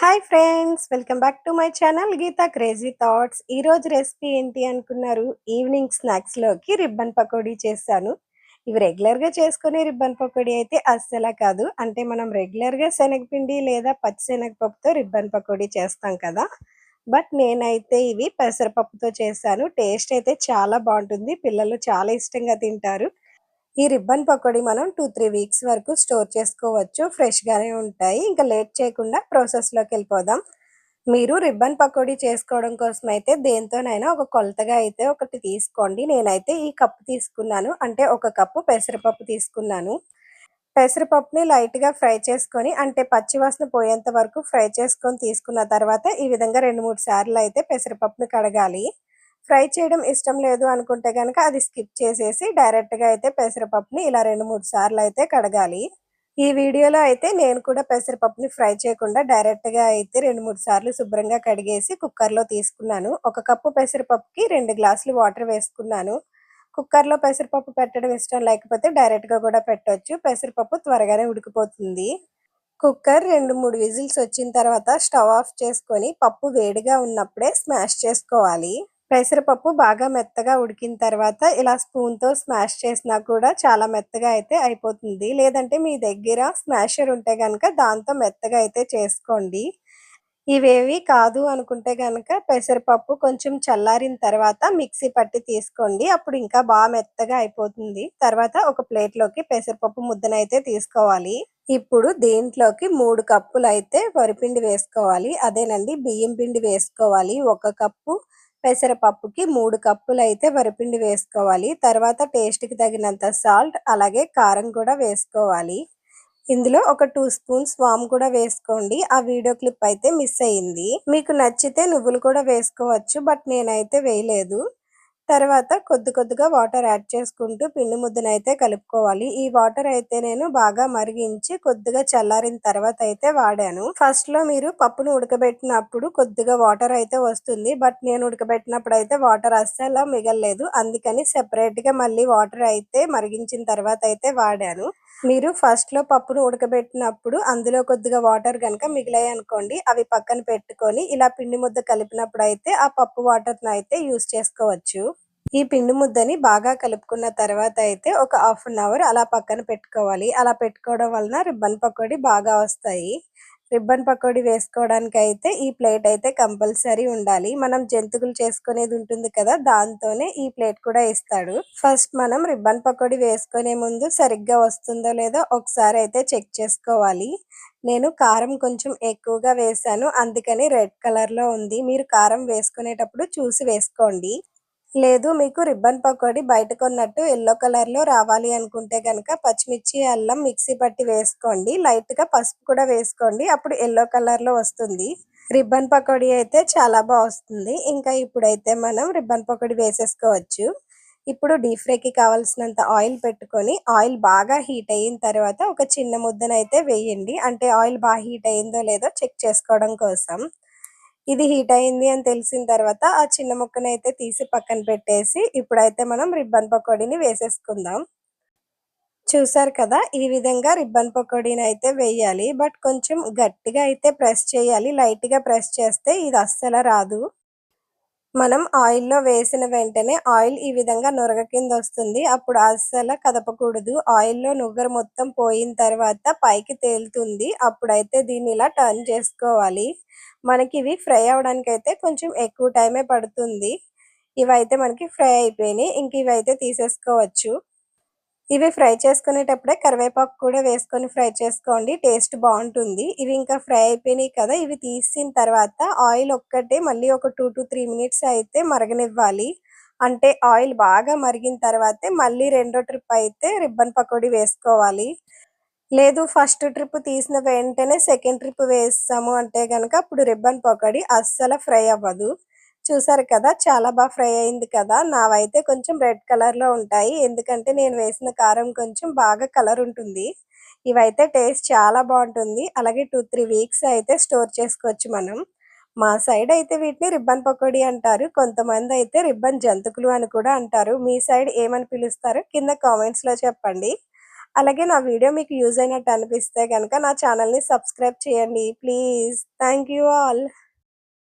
Hi friends, welcome back to my channel Geeta crazy thoughts. ఈ రోజు recipe ఏంటి అనుకున్నారు? ఈవినింగ్ స్నాక్స్లోకి రిబ్బన్ పకోడీ చేశాను. ఇవి రెగ్యులర్గా చేసుకునే రిబ్బన్ పకోడీ అయితే అస్సలా కాదు. అంటే మనం రెగ్యులర్గా శనగపిండి లేదా పచ్చిశనగపప్పుతో రిబ్బన్ పకోడీ చేస్తాం కదా. బట్ నేనైతే ఇవి పెసరపప్పుతో చేశాను. టేస్ట్ అయితే చాలా బాగుంటుంది, పిల్లలు చాలా ఇష్టంగా తింటారు. ఈ రిబ్బన్ పకోడీ మనం 2-3 వీక్స్ వరకు స్టోర్ చేసుకోవచ్చు. ఫ్రెష్‌గానే ఉంటాయి. ఇంకా లేట్ చేయకుండా ప్రాసెస్‌లోకెళ్ళిపోదాం. మీరు రిబ్బన్ పకోడీ చేసుకోవడం కోసం అయితే దేనితోనైనా ఒక కొలతగా అయితే ఒకటి తీసుకోండి. నేనైతే ఈ కప్ తీసుకున్నాను. అంటే ఒక కప్పు పెసరపప్పు తీసుకున్నాను. పెసరపప్పుని లైట్‌గా ఫ్రై చేసుకొని, అంటే పచ్చి వాసన పోయేంత వరకు ఫ్రై చేసుకొని తీసుకున్న తర్వాత ఈ విధంగా 2, 3 సార్లు అయితే పెసరపప్పుని కడగాలి. ఫ్రై చేయడం ఇష్టం లేదు అనుకుంటే గనక అది స్కిప్ చేసేసి డైరెక్ట్‌గా అయితే పెసరపప్పుని ఇలా 2, 3 సార్లు అయితే కడగాలి. ఈ వీడియోలో అయితే నేను కూడా పెసరపప్పుని ఫ్రై చేయకుండా డైరెక్ట్‌గా అయితే 2, 3 సార్లు శుభ్రంగా కడిగేసి కుక్కర్‌లో తీసుకున్నాను. ఒక కప్పు పెసరపప్పుకి 2 గ్లాసులు వాటర్ వేసుకున్నాను. కుక్కర్‌లో పెసరపప్పు పెట్టడం ఇష్టం లేకపోతే డైరెక్ట్‌గా కూడా పెట్టొచ్చు. పెసరపప్పు త్వరగానే ఉడికిపోతుంది. కుక్కర్ 2, 3 విజిల్స్ వచ్చిన తర్వాత స్టవ్ ఆఫ్ చేసుకొని పప్పు వేడిగా ఉన్నప్పుడే స్మాష్ చేసుకోవాలి. పెసరపప్పు బాగా మెత్తగా ఉడికిన తర్వాత ఇలా స్పూన్‌తో స్మాష్ చేసినా కూడా చాలా మెత్తగా అయితే అయిపోతుంది. లేదంటే మీ దగ్గర స్మాషర్ ఉంటే గనక దాంతో మెత్తగా అయితే చేసుకోండి. ఇవేవి కాదు అనుకుంటే గనక పెసరపప్పు కొంచెం చల్లారిన తర్వాత మిక్సీ పట్టి తీసుకోండి. అప్పుడు ఇంకా మెత్తగా అయిపోతుంది. తర్వాత ఒక ప్లేట్‌లోకి పెసరపప్పు ముద్దనైతే తీసుకోవాలి. ఇప్పుడు దీంట్లోకి 3 కప్పులైతే వరిపిండి వేసుకోవాలి. అదేనండి, బియ్యం పిండి వేసుకోవాలి. 1 కప్పు పెసరపప్పుకి 3 కప్పులైతే వరిపిండి వేసుకోవాలి. తర్వాత టేస్ట్‌కి తగినంత సాల్ట్, అలాగే కారం కూడా వేసుకోవాలి. ఇందులో ఒక 2 స్పూన్స్ వాము కూడా వేసుకోండి. ఆ వీడియో క్లిప్ అయితే మిస్ అయింది. మీకు నచ్చితే నువ్వులు కూడా వేసుకోవచ్చు. బట్ నేనైతే వేయలేదు. తర్వాత కొద్ది కొద్దిగా వాటర్ యాడ్ చేసుకుంటూ పిండి ముద్దనైతే కలుపుకోవాలి. ఈ వాటర్ అయితే నేను బాగా మరిగించి కొద్దిగా చల్లారిన తర్వాత అయితే వాడాను. ఫస్ట్‌లో మీరు పప్పును ఉడకబెట్టినప్పుడు కొద్దిగా వాటర్ అయితే వస్తుంది. బట్ నేను ఉడకబెట్టినప్పుడు అయితే వాటర్ అస్సలు మిగలలేదు. అందుకని సెపరేట్‌గా మళ్ళీ వాటర్ అయితే మరిగించిన తర్వాత అయితే వాడాను. మీరు ఫస్ట్‌లో పప్పును ఉడకబెట్టినప్పుడు అందులో కొద్దిగా వాటర్ గనక మిగిలాయనుకోండి, అవి పక్కన పెట్టుకొని ఇలా పిండి ముద్ద కలిపినప్పుడైతే ఆ పప్పు వాటర్‌నైతే యూజ్ చేసుకోవచ్చు. ఈ పిండి ముద్దని బాగా కలుపుకున్న తర్వాత అయితే ఒక హాఫ్ అన్ అవర్ అలా పక్కన పెట్టుకోవాలి. అలా పెట్టుకోవడం వలన రిబ్బన్ పకోడీ బాగా వస్తాయి. రిబ్బన్ పకోడీ వేసుకోవడానికైతే ఈ ప్లేట్ అయితే కంపల్సరీ ఉండాలి. మనం జంతికలు చేసుకునేది ఉంటుంది కదా, దాంతోనే ఈ ప్లేట్ కూడా ఇస్తాడు. ఫస్ట్ మనం రిబ్బన్ పకోడీ వేసుకునే ముందు సరిగ్గా వస్తుందో లేదో ఒకసారి అయితే చెక్ చేసుకోవాలి. నేను కారం కొంచెం ఎక్కువగా వేశాను, అందుకని రెడ్ కలర్‌లో ఉంది. మీరు కారం వేసుకునేటప్పుడు చూసి వేసుకోండి. లేదు, మీకు రిబ్బన్ పకోడీ బయట కొన్నట్టు యెల్లో కలర్‌లో రావాలి అనుకుంటే గనక పచ్చిమిర్చి, అల్లం మిక్సీ పట్టి వేసుకోండి. లైట్‌గా పసుపు కూడా వేసుకోండి. అప్పుడు యెల్లో కలర్‌లో వస్తుంది. రిబ్బన్ పకోడీ అయితే చాలా వస్తుంది. ఇంకా ఇప్పుడైతే మనం రిబ్బన్ పకోడీ వేసేసుకోవచ్చు. ఇప్పుడు డీప్ ఫ్రైకి కావాల్సినంత ఆయిల్ పెట్టుకొని, ఆయిల్ బాగా హీట్ అయిన తర్వాత ఒక చిన్న ముద్దనైతే వేయండి. అంటే ఆయిల్ బాగా హీట్ అయిందో లేదో చెక్ చేసుకోవడం కోసం. ఇది హీట్ అయింది అని తెలిసిన తర్వాత ఆ చిన్న ముక్కనైతే తీసి పక్కన పెట్టేసి ఇప్పుడైతే మనం రిబ్బన్ పకోడీని వేసేసుకుందాం. చూసారు కదా, ఈ విధంగా రిబ్బన్ పకోడీనైతే వేయాలి. బట్ కొంచెం గట్టిగా అయితే ప్రెస్ చేయాలి. లైట్‌గా ప్రెస్ చేస్తే ఇది అస్సలు రాదు. మనం ఆయిల్‌లో వేసిన వెంటనే ఆయిల్ ఈ విధంగా నురగ కిందొస్తుంది. అప్పుడు అస్సల కదపకూడదు. ఆయిల్‌లో నురగ మొత్తం పోయిన తర్వాత పైకి తేలుతుంది. అప్పుడైతే దీన్ని ఇలా టర్న్ చేసుకోవాలి. మనకివి ఫ్రై అవ్వడానికైతే కొంచెం ఎక్కువ టైమే పడుతుంది. ఇవైతే మనకి ఫ్రై అయిపోయినాయి. ఇంక ఇవైతే తీసేసుకోవచ్చు. ఇవి ఫ్రై చేసుకునేటప్పుడే కరివేపాకు కూడా వేసుకొని ఫ్రై చేసుకోండి. టేస్ట్ బావుంటుంది. ఇవి ఇంకా ఫ్రై అయిపోయినాయి కదా, ఇవి తీసిన తర్వాత ఆయిల్ ఒక్కటే మళ్ళీ ఒక 2-3 మినిట్స్ అయితే మరగనివ్వాలి. అంటే ఆయిల్ బాగా మరిగిన తర్వాతే మళ్ళీ రెండో ట్రిప్ అయితే రిబ్బన్ పకోడీ వేసుకోవాలి. లేదు, ఫస్ట్ ట్రిప్ తీసిన వెంటనే సెకండ్ ట్రిప్ వేసాము అంటే గనక అప్పుడు రిబ్బన్ పకోడీ అస్సలు ఫ్రై అవ్వదు. చూసారు కదా, చాలా ఫ్రై అయింది కదా. నావైతే కొంచెం రెడ్ కలర్‌లో ఉంటాయి. ఎందుకంటే నేను వేసిన కారం కొంచెం బాగా కలర్ ఉంటుంది. ఇవైతే టేస్ట్ చాలా బావుంటుంది. అలాగే 2-3 వీక్స్ అయితే స్టోర్ చేసుకోవచ్చు మనం. మా సైడ్ అయితే వీటిని రిబ్బన్ పకోడీ అంటారు. కొంతమందయితే రిబ్బన్ జంతికలు అని కూడా అంటారు. మీ సైడ్ ఏమని పిలుస్తారో కింద కామెంట్స్‌లో చెప్పండి. అలాగే నా వీడియో మీకు యూజ్ అయినట్టు అనిపిస్తే గనక నా ఛానల్‌ని సబ్స్క్రైబ్ చేయండి ప్లీజ్. Thank you all.